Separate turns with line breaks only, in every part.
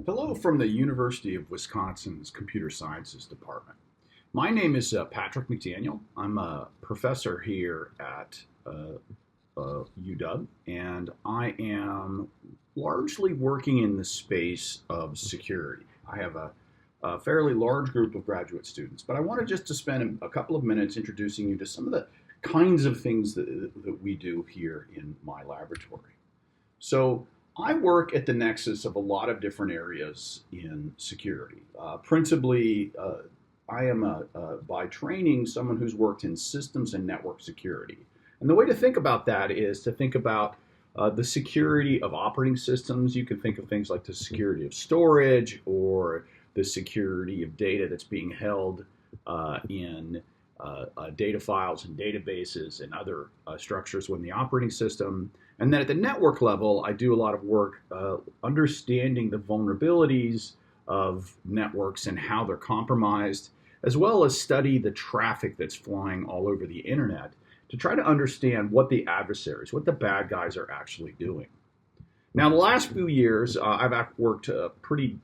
Hello from the University of Wisconsin's Computer Sciences Department. My name is Patrick McDaniel. I'm a professor here at UW, and I am largely working in the space of security. I have a fairly large group of graduate students, but I wanted just to spend a couple of minutes introducing you to some of the kinds of things that we do here in my laboratory. So I work at the nexus of a lot of different areas in security. Principally, I am by training someone who's worked in systems and network security. And the way to think about that is to think about the security of operating systems. You can think of things like the security of storage or the security of data that's being held in data files and databases and other structures within the operating system. And then at the network level, I do a lot of work understanding the vulnerabilities of networks and how they're compromised, as well as study the traffic that's flying all over the internet to try to understand what the adversaries, what the bad guys are actually doing. Now, the last few years, I've worked pretty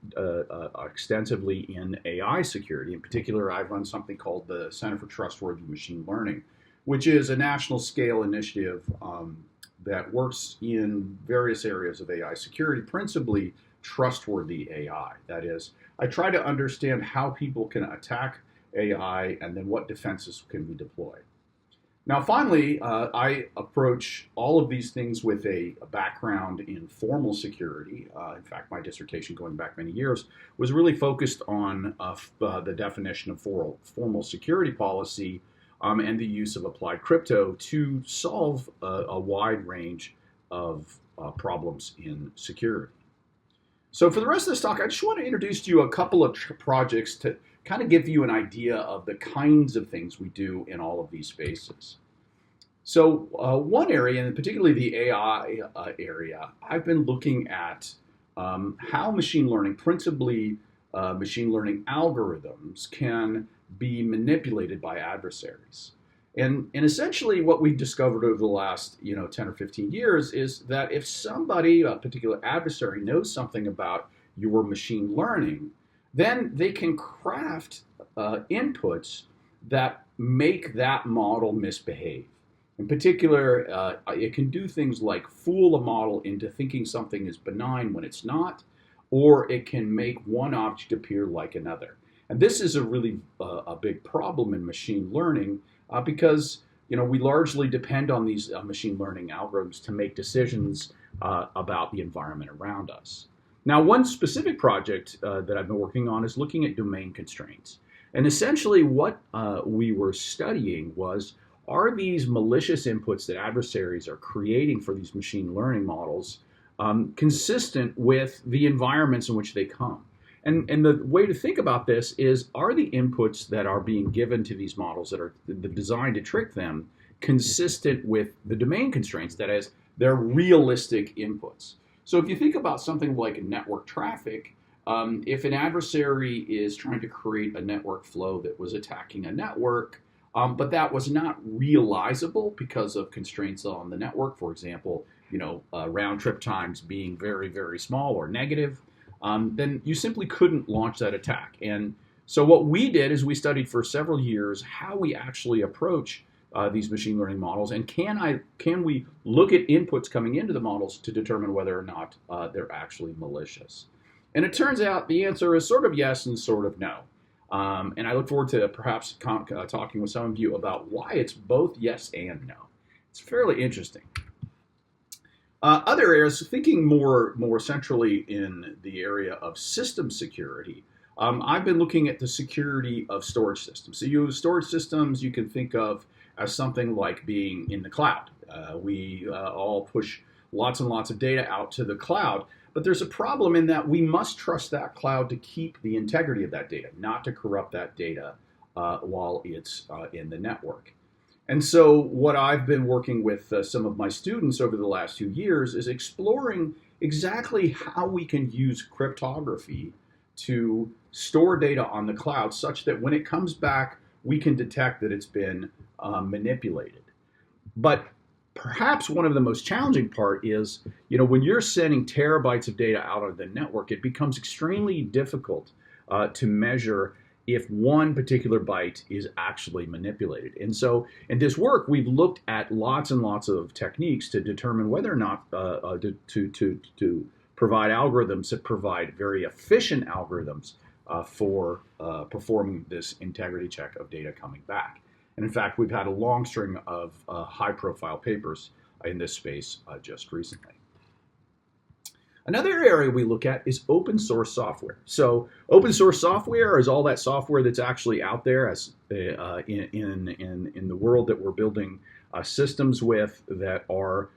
extensively in AI security. In particular, I've run something called the Center for Trustworthy Machine Learning, which is a national scale initiative that works in various areas of AI security, principally trustworthy AI. That is, I try to understand how people can attack AI and then what defenses can be deployed. Now, finally, I approach all of these things with a background in formal security. In fact, my dissertation going back many years was really focused on the definition of formal security policy and the use of applied crypto to solve a wide range of problems in security. So for the rest of this talk, I just want to introduce to you a couple of projects to kind of give you an idea of the kinds of things we do in all of these spaces. So one area, and particularly the AI area, I've been looking at how machine learning, principally machine learning algorithms, can be manipulated by adversaries. And essentially what we've discovered over the last 10 or 15 years is that if somebody, a particular adversary, knows something about your machine learning, then they can craft inputs that make that model misbehave. In particular, it can do things like fool a model into thinking something is benign when it's not, or it can make one object appear like another. And this is a really a big problem in machine learning because we largely depend on these machine learning algorithms to make decisions about the environment around us. Now, one specific project that I've been working on is looking at domain constraints. And essentially what we were studying was, are these malicious inputs that adversaries are creating for these machine learning models consistent with the environments in which they come? And the way to think about this is, are the inputs that are being given to these models that are designed to trick them consistent with the domain constraints? That is, they're realistic inputs. So if you think about something like network traffic, if an adversary is trying to create a network flow that was attacking a network, but that was not realizable because of constraints on the network, for example, round trip times being very, very small or negative, then you simply couldn't launch that attack. And so what we did is we studied for several years how we actually approach these machine learning models, and can we look at inputs coming into the models to determine whether or not they're actually malicious. And it turns out the answer is sort of yes and sort of no. And I look forward to perhaps talking with some of you about why it's both yes and no. It's fairly interesting. Other areas, thinking more centrally in the area of system security, I've been looking at the security of storage systems. So storage systems you can think of as something like being in the cloud. We all push lots and lots of data out to the cloud, but there's a problem in that we must trust that cloud to keep the integrity of that data, not to corrupt that data while it's in the network. And so what I've been working with some of my students over the last 2 years is exploring exactly how we can use cryptography to store data on the cloud such that when it comes back, we can detect that it's been manipulated. But Perhaps one of the most challenging part is, when you're sending terabytes of data out of the network, it becomes extremely difficult to measure if one particular byte is actually manipulated. And so in this work, we've looked at lots and lots of techniques to determine whether or not to provide algorithms that provide very efficient algorithms for performing this integrity check of data coming back. And in fact, we've had a long string of high-profile papers in this space just recently. Another area we look at is open source software. So open source software is all that software that's actually out there as in the world that we're building systems with that are,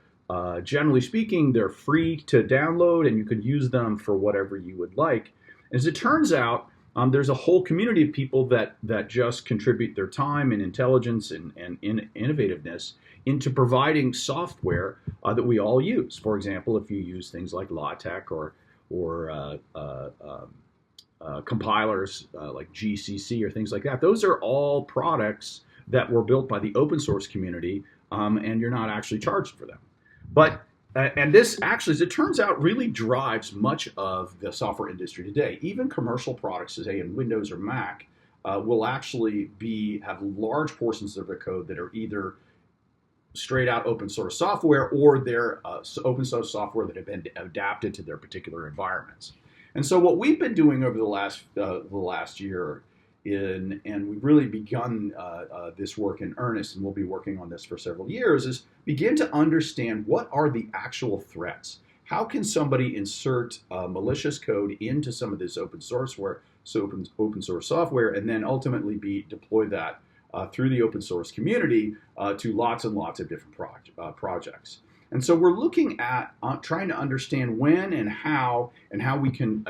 generally speaking, they're free to download and you could use them for whatever you would like. As it turns out, there's a whole community of people that just contribute their time and intelligence and innovativeness into providing software that we all use. For example, if you use things like LaTeX or compilers like GCC or things like that, those are all products that were built by the open source community, and you're not actually charged for them. But and this actually, as it turns out, really drives much of the software industry today. Even commercial products today in Windows or Mac will actually have large portions of their code that are either straight out open source software or they're open source software that have been adapted to their particular environments. And so what we've been doing over the last year, and we've really begun this work in earnest, and we'll be working on this for several years, is begin to understand what are the actual threats. How can somebody insert malicious code into some of this open source software, and then ultimately deploy that through the open source community to lots and lots of different projects. And so we're looking at trying to understand when and how we can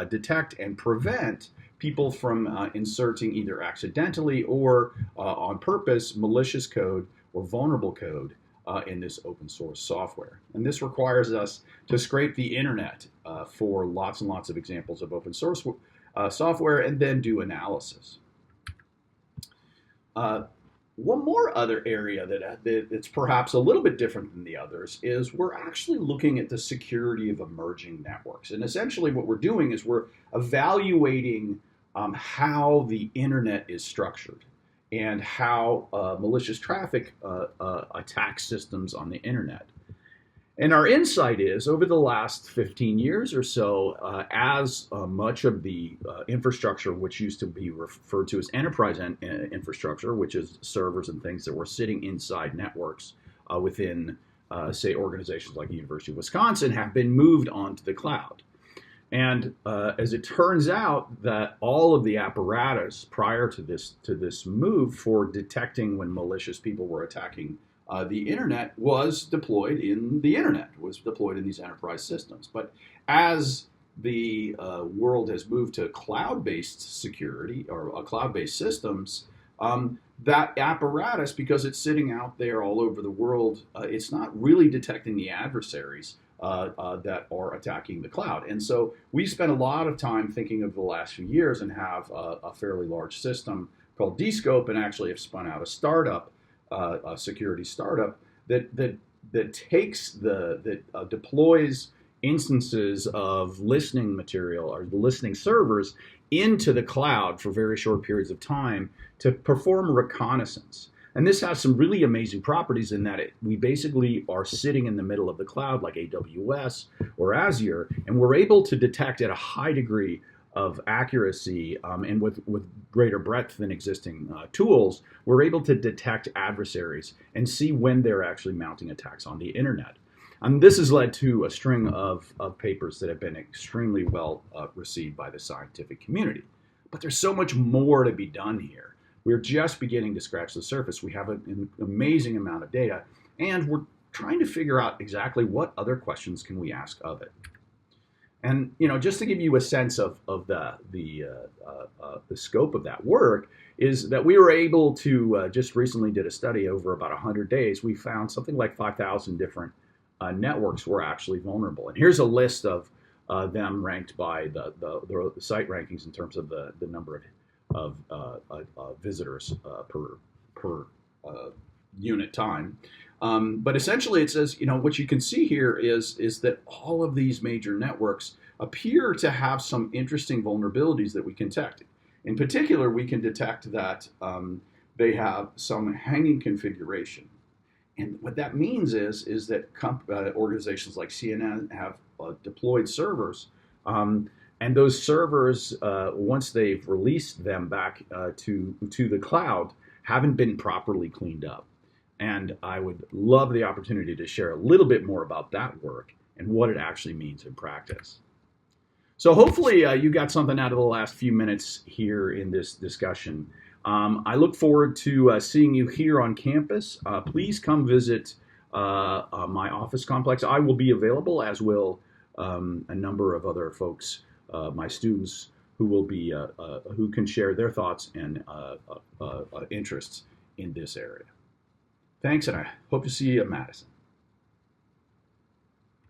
detect and prevent people from inserting either accidentally or on purpose malicious code or vulnerable code in this open source software. And this requires us to scrape the internet for lots and lots of examples of open source software and then do analysis. One more other area that's perhaps a little bit different than the others is we're actually looking at the security of emerging networks. And essentially what we're doing is we're evaluating how the internet is structured and how malicious traffic attacks systems on the internet. And our insight is, over the last 15 years or so, as much of the infrastructure, which used to be referred to as enterprise infrastructure, which is servers and things that were sitting inside networks within, say, organizations like the University of Wisconsin, have been moved onto the cloud. And as it turns out, that all of the apparatus prior to this move for detecting when malicious people were attacking the internet was deployed in these enterprise systems. But as the world has moved to cloud-based security or cloud-based systems, that apparatus, because it's sitting out there all over the world, it's not really detecting the adversaries that are attacking the cloud. And so we spent a lot of time thinking of the last few years and have a fairly large system called Dscope, and actually have spun out a startup, a security startup that deploys instances of listening material or the listening servers into the cloud for very short periods of time to perform reconnaissance. And this has some really amazing properties in that we basically are sitting in the middle of the cloud like AWS or Azure, and we're able to detect at a high degree of accuracy and with greater breadth than existing tools, we're able to detect adversaries and see when they're actually mounting attacks on the internet. And this has led to a string of papers that have been extremely well received by the scientific community. But there's so much more to be done here. We're just beginning to scratch the surface. We have an amazing amount of data, and we're trying to figure out exactly what other questions can we ask of it. And just to give you a sense of the scope of that work, is that we were able to just recently did a study over about 100 days. We found something like 5,000 different networks were actually vulnerable. And here's a list of them ranked by the site rankings in terms of the number of visitors per unit time. But essentially, it says, what you can see here is that all of these major networks appear to have some interesting vulnerabilities that we can detect. In particular, we can detect that they have some hanging configuration. And what that means is that organizations like CNN have deployed servers, and those servers, once they've released them back to the cloud, haven't been properly cleaned up. And I would love the opportunity to share a little bit more about that work and what it actually means in practice. So hopefully you got something out of the last few minutes here in this discussion. I look forward to seeing you here on campus. Please come visit my office complex. I will be available, as will a number of other folks, my students, who will be who can share their thoughts and interests in this area. Thanks, and I hope to see you at Madison.